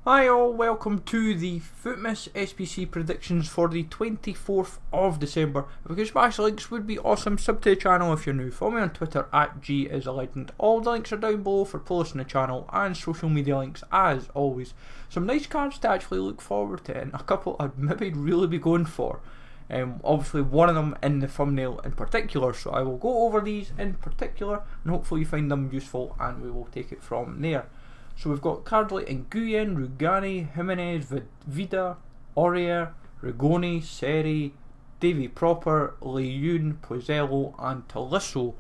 Hi all, welcome to the FUTMAS SBC Predictions for the 24th of December. If you could smash links would be awesome. Sub to the channel if you're new. Follow me on Twitter at @GIsALegend. All the links are down below for playlists on the channel and social media links as always. Some nice cards to actually look forward to and a couple I'd maybe really be going for. Obviously one of them in the thumbnail in particular, so I will go over these in particular and hopefully you find them useful and we will take it from there. So we've got cards like Nguyen, Rugani, Gimenez, Vida, Aurier, Rigoni, Seri, Davy Proper, Lejeune, Pozzello and Tolisso.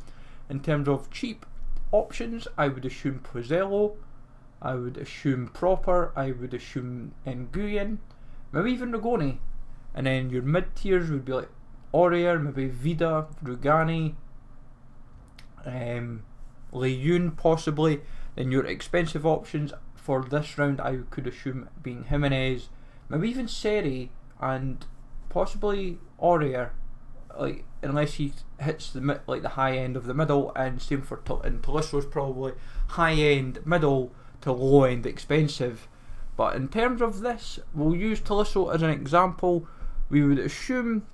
In terms of cheap options, I would assume Pozzello, I would assume Proper, I would assume Nguyen, maybe even Rigoni. And then your mid tiers would be like Aurier, maybe Vida, Rugani, Lejeune possibly. Then your expensive options for this round I could assume being Gimenez, maybe even Seri and possibly Aurier, like unless he hits the the high end of the middle, and same for and Tolisso's probably high end middle to low end expensive. But in terms of this, we'll use Tolisso as an example. We would assume,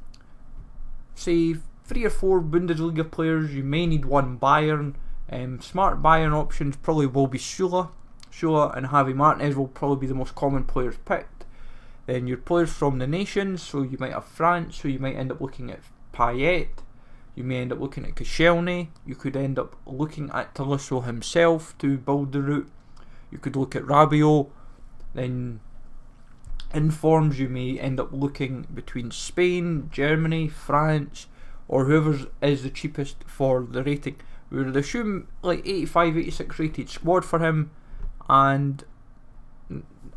say, 3 or 4 Bundesliga players. You may need one Bayern. Smart Bayern options probably will be Sula and Javi Martinez will probably be the most common players picked. Then your players from the nations, so you might have France, so you might end up looking at Payet, you may end up looking at Koscielny, you could end up looking at Tolisso himself to build the route, you could look at Rabiot. Then in forms you may end up looking between Spain, Germany, France, or whoever is the cheapest for the rating. We would assume like 85, 86 rated squad for him, and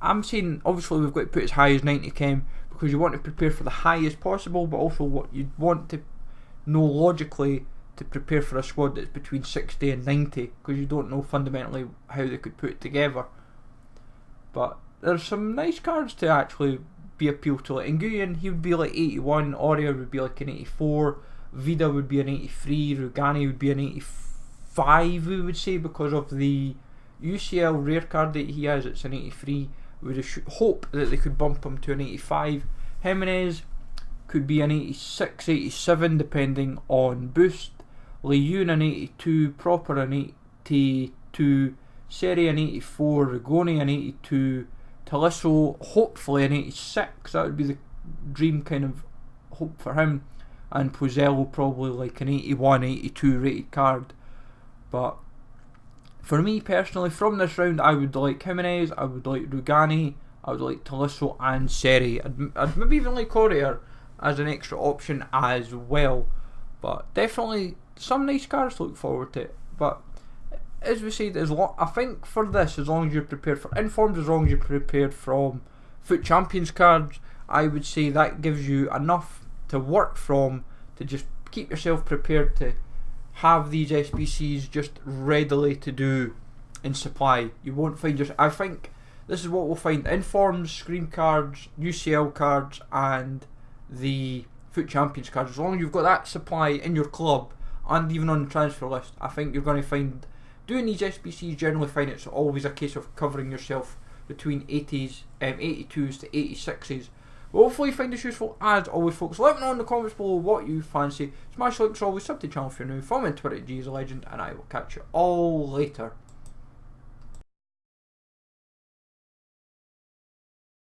I'm saying obviously we've got to put as high as 90 chem because you want to prepare for the highest possible, but also what you'd want to know logically to prepare for a squad that's between 60 and 90 because you don't know fundamentally how they could put it together. But there's some nice cards to actually be appealed to. Like Nguyen, he would be like 81, Aurier would be like an 84, Vida would be an 83, Rugani would be an 85 we would say because of the UCL rare card that he has, it's an 83. We would hope that they could bump him to an 85. Gimenez could be an 86, 87 depending on boost. Lejeune an 82, Proper an 82, Seri an 84, Rigoni an 82, Tolisso hopefully an 86, that would be the dream kind of hope for him. And Pozzello probably like an 81, 82 rated card. But for me personally, from this round I would like Gimenez, I would like Rugani, I would like Tolisso and Seri. I'd maybe even like Aurier as an extra option as well. But definitely some nice cards to look forward to. But as we said, I think for this, as long as you're prepared for informs, as long as you're prepared from FUT Champions cards, I would say that gives you enough to work from to just keep yourself prepared to have these SBCs just readily to do in supply. You won't find I think this is what we'll find: informs, screen cards, UCL cards and the FUT Champions cards. As long as you've got that supply in your club and even on the transfer list, I think you're going to find doing these SBCs generally find it's always a case of covering yourself between 82s to 86s. Well, hopefully you find this useful as always, folks. Let me know in the comments below what you fancy. Smash the links always, sub to the channel if you're new. Follow me on Twitter at @GIsALegend, and I will catch you all later.